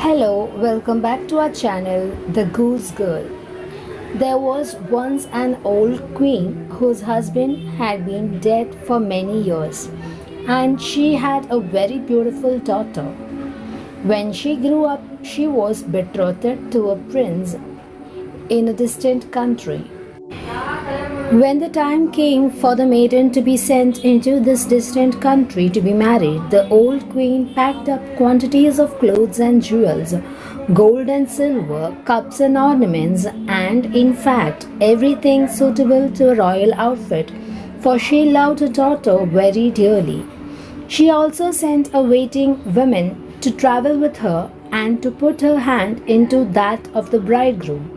Hello, welcome back to our channel, The Goose Girl. There was once an old queen whose husband had been dead for many years, and she had a very beautiful daughter. When she grew up, she was betrothed to a prince in a distant country. When the time came for the maiden to be sent into this distant country to be married, the old queen packed up quantities of clothes and jewels, gold and silver, cups and ornaments, and in fact everything suitable to a royal outfit, for she loved her daughter very dearly. She also sent a waiting woman to travel with her and to put her hand into that of the bridegroom.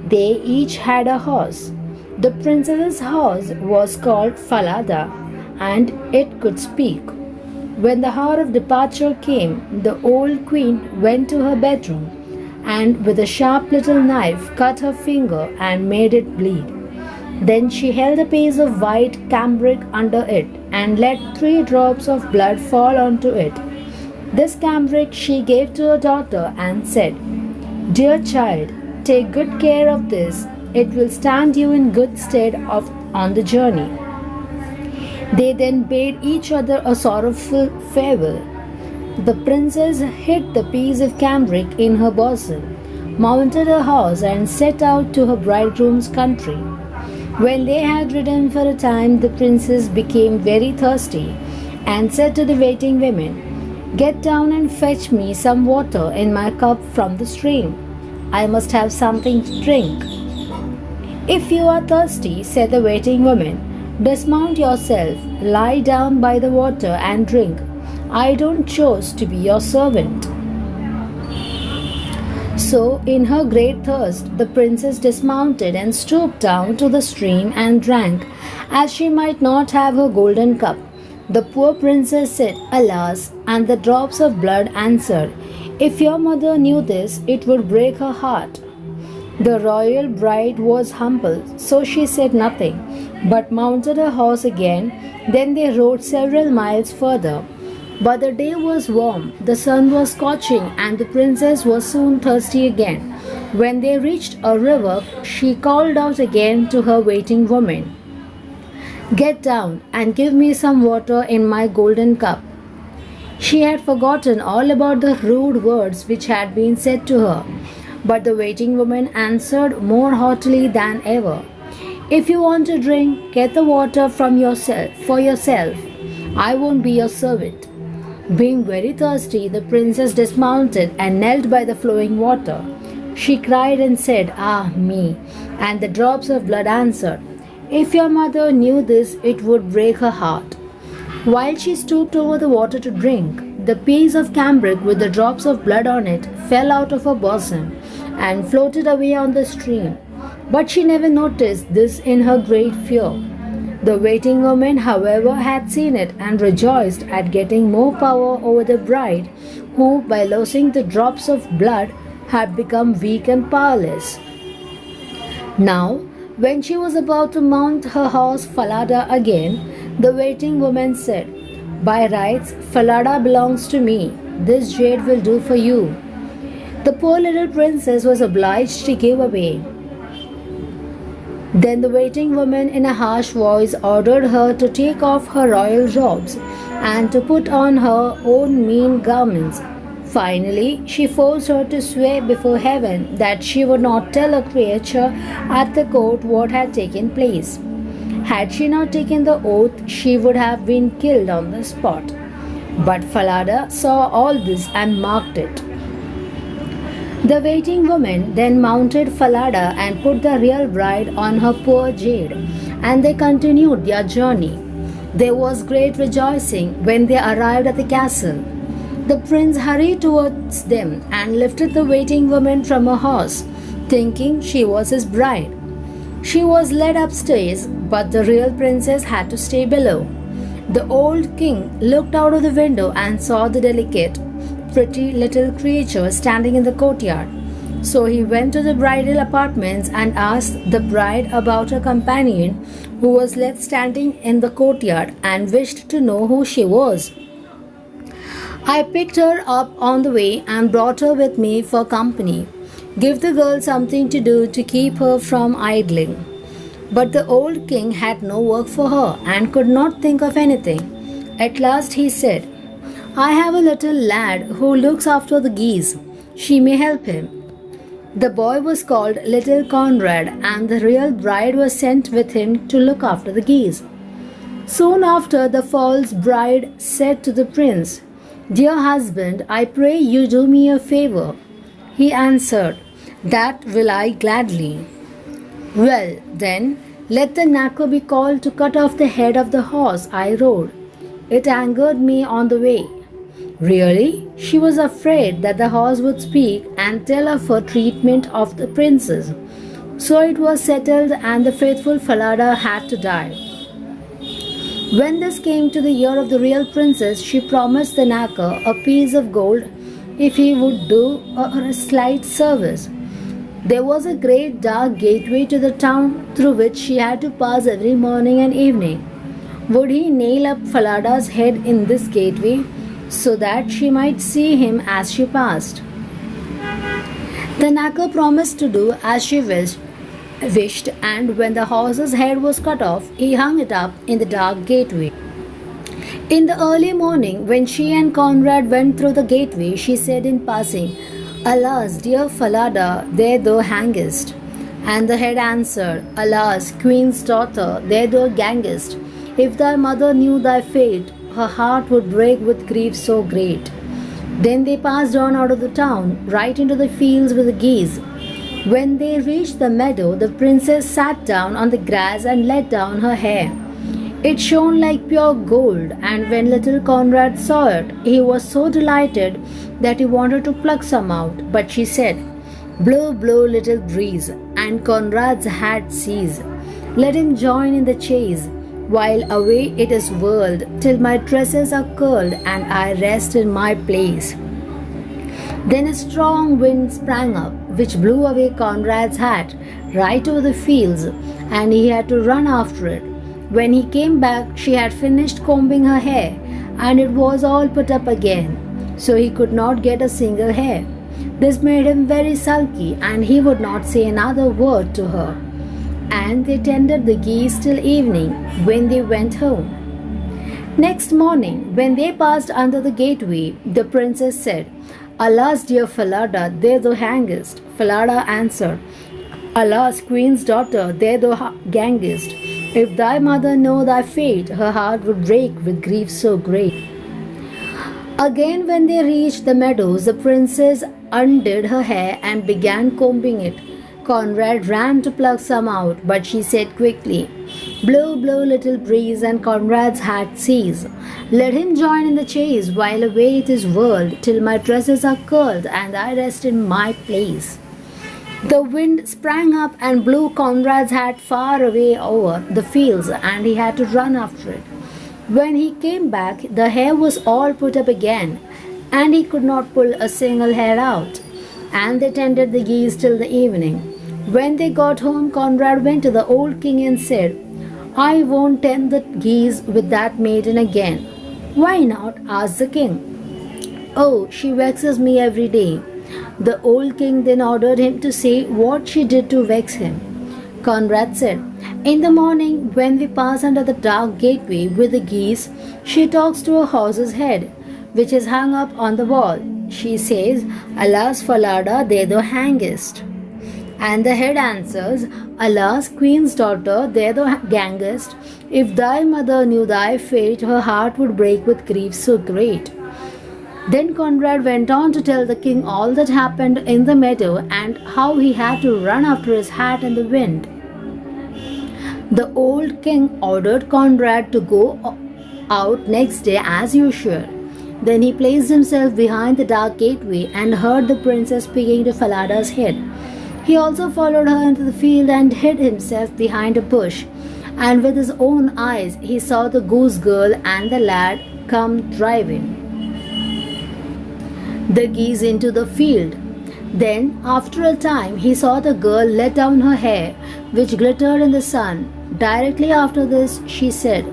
They each had a horse. The princess's horse was called Falada, and it could speak. When the hour of departure came, the old queen went to her bedroom and with a sharp little knife cut her finger and made it bleed. Then she held a piece of white cambric under it and let 3 drops of blood fall onto it. This cambric she gave to her daughter and said, "Dear child, take good care of this. It will stand you in good stead on the journey." They then bade each other a sorrowful farewell. The princess hid the piece of cambric in her bosom, mounted her horse, and set out to her bridegroom's country. When they had ridden for a time, the princess became very thirsty and said to the waiting women, "Get down and fetch me some water in my cup from the stream. I must have something to drink." "If you are thirsty," said the waiting woman, "dismount yourself, lie down by the water and drink. I don't choose to be your servant." So, in her great thirst, the princess dismounted and stooped down to the stream and drank, as she might not have her golden cup. The poor princess said, "Alas," and the drops of blood answered, "If your mother knew this, it would break her heart." The royal bride was humble, so she said nothing, but mounted her horse again. Then they rode several miles further. But the day was warm, the sun was scorching, and the princess was soon thirsty again. When they reached a river, she called out again to her waiting woman, "Get down and give me some water in my golden cup." She had forgotten all about the rude words which had been said to her. But the waiting woman answered more haughtily than ever, "If you want to drink, get the water from yourself for yourself. I won't be your servant." Being very thirsty, the princess dismounted and knelt by the flowing water. She cried and said, "Ah me!" And the drops of blood answered, "If your mother knew this, it would break her heart." While she stooped over the water to drink, the piece of cambric with the drops of blood on it fell out of her bosom and floated away on the stream. But she never noticed this in her great fear. The waiting woman, however, had seen it and rejoiced at getting more power over the bride, who, by losing the drops of blood, had become weak and powerless. Now, when she was about to mount her horse Falada again, the waiting woman said, "By rights, Falada belongs to me. This jade will do for you." The poor little princess was obliged to give way. Then the waiting woman in a harsh voice ordered her to take off her royal robes and to put on her own mean garments. Finally, she forced her to swear before heaven that she would not tell a creature at the court what had taken place. Had she not taken the oath, she would have been killed on the spot. But Falada saw all this and marked it. The waiting woman then mounted Falada and put the real bride on her poor jade, and they continued their journey. There was great rejoicing when they arrived at the castle. The prince hurried towards them and lifted the waiting woman from her horse, thinking she was his bride. She was led upstairs, but the real princess had to stay below. The old king looked out of the window and saw the delicate, pretty little creature standing in the courtyard. So he went to the bridal apartments and asked the bride about her companion, who was left standing in the courtyard, and wished to know who she was. I picked her up on the way and brought her with me for company. Give the girl something to do to keep her from idling. But the old king had no work for her and could not think of anything. At last he said, I have a little lad who looks after the geese. She may help him. The boy was called Little Conrad, and the real bride was sent with him to look after the geese. Soon after, the false bride said to the prince, Dear husband, I pray you do me a favor. He answered, That will I gladly. Well, then, let the knacker be called to cut off the head of the horse I rode. It angered me on the way. Really, she was afraid that the horse would speak and tell of her treatment of the princess. So it was settled, and the faithful Falada had to die. When this came to the ear of the real princess, she promised the knacker a piece of gold if he would do her a slight service. There was a great dark gateway to the town through which she had to pass every morning and evening. Would he nail up Falada's head in this gateway so that she might see him as she passed? The knacker promised to do as she wished, and when the horse's head was cut off, he hung it up in the dark gateway. In the early morning, when she and Conrad went through the gateway, she said in passing, Alas, dear Falada, there thou hangest. And the head answered, Alas, queen's daughter, there thou gangest. If thy mother knew thy fate, her heart would break with grief so great. Then they passed on out of the town, right into the fields with the geese. When they reached the meadow, the princess sat down on the grass and let down her hair. It shone like pure gold, and when little Conrad saw it, he was so delighted that he wanted to pluck some out. But she said, Blow, blow, little breeze, and Conrad's hat seize. Let him join in the chase, while away it is whirled, till my tresses are curled and I rest in my place. Then a strong wind sprang up, which blew away Conrad's hat right over the fields, and he had to run after it. When he came back, she had finished combing her hair, and it was all put up again, so he could not get a single hair. This made him very sulky, and he would not say another word to her. And they tended the geese till evening, when they went home. Next morning, when they passed under the gateway, the princess said, Alas, dear Falada, there thou hangest. Falada answered, Alas, queen's daughter, there thou gangest. If thy mother know thy fate, her heart would break with grief so great. Again, when they reached the meadows, the princess undid her hair and began combing it. Conrad ran to pluck some out, but she said quickly, Blow, blow, little breeze, and Conrad's hat seize. Let him join in the chase, while away it is whirled, till my tresses are curled and I rest in my place. The wind sprang up and blew Conrad's hat far away over the fields, and he had to run after it. When he came back, the hair was all put up again, and he could not pull a single hair out. And they tended the geese till the evening. When they got home, Conrad went to the old king and said, I won't tend the geese with that maiden again. Why not? Asked the king. Oh, she vexes me every day. The old king then ordered him to say what she did to vex him. Conrad said, In the morning, when we pass under the dark gateway with the geese, she talks to a horse's head, which is hung up on the wall. She says, Alas, Falada, there thou hangest. And the head answers, Alas, queen's daughter, there thou gangest. If thy mother knew thy fate, her heart would break with grief so great. Then Conrad went on to tell the king all that happened in the meadow and how he had to run after his hat in the wind. The old king ordered Conrad to go out next day as usual. Then he placed himself behind the dark gateway and heard the princess speaking to Falada's head. He also followed her into the field and hid himself behind a bush. And with his own eyes he saw the goose girl and the lad come driving the geese into the field. Then, after a time, he saw the girl let down her hair, which glittered in the sun. Directly after this, she said,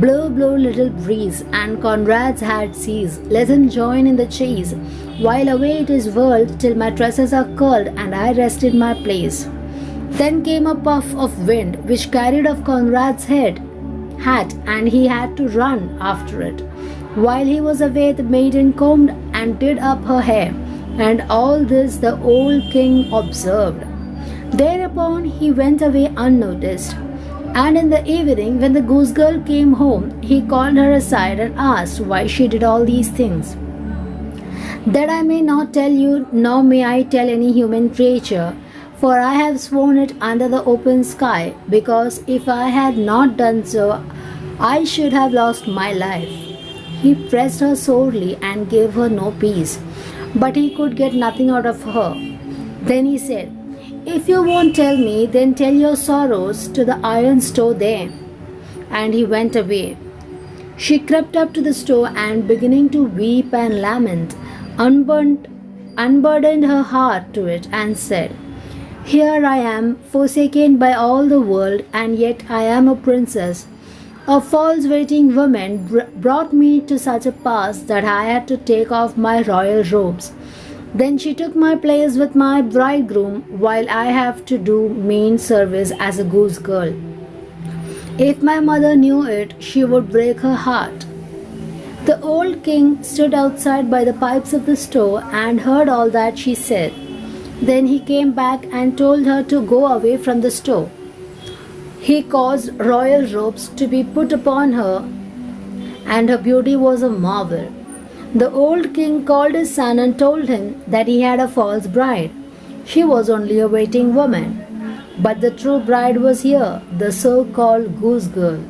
Blow, blow, little breeze, and Conrad's hat seized. Let him join in the chase, while away it is whirled till my tresses are curled and I rest in my place. Then came a puff of wind which carried off Conrad's hat, and he had to run after it. While he was away, the maiden combed and did up her hair, and all this the old king observed. Thereupon he went away unnoticed. And in the evening, when the goose girl came home, he called her aside and asked why she did all these things. That I may not tell you, nor may I tell any human creature, for I have sworn it under the open sky, because if I had not done so, I should have lost my life. He pressed her sorely and gave her no peace, but he could get nothing out of her. Then he said, If you won't tell me, then tell your sorrows to the iron store there. And he went away. She crept up to the store and, beginning to weep and lament, unburdened her heart to it and said, Here I am, forsaken by all the world, and yet I am a princess. A false waiting woman brought me to such a pass that I had to take off my royal robes. Then she took my place with my bridegroom, while I have to do mean service as a goose girl. If my mother knew it, she would break her heart. The old king stood outside by the pipes of the store and heard all that she said. Then he came back and told her to go away from the store. He caused royal robes to be put upon her, and her beauty was a marvel. The old king called his son and told him that he had a false bride. She was only a waiting woman, but the true bride was here, the so-called goose girl.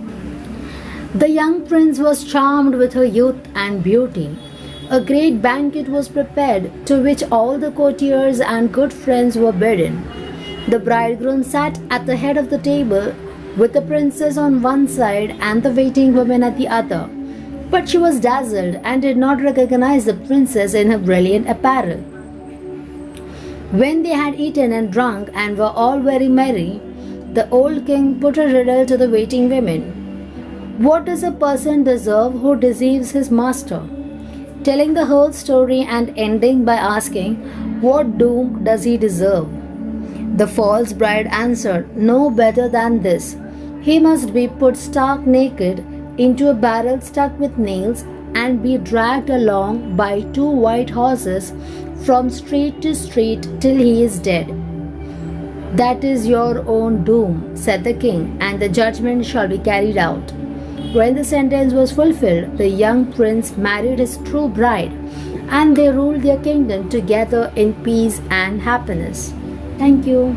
The young prince was charmed with her youth and beauty. A great banquet was prepared, to which all the courtiers and good friends were bidden. The bridegroom sat at the head of the table, with the princess on one side and the waiting woman at the other. But she was dazzled and did not recognize the princess in her brilliant apparel. When they had eaten and drunk and were all very merry, the old king put a riddle to the waiting women. What does a person deserve who deceives his master? Telling the whole story and ending by asking, What doom does he deserve? The false bride answered, No better than this. He must be put stark naked into a barrel stuck with nails and be dragged along by 2 white horses from street to street till he is dead. That is your own doom, said the king, and the judgment shall be carried out. When the sentence was fulfilled, the young prince married his true bride, and they ruled their kingdom together in peace and happiness. Thank you.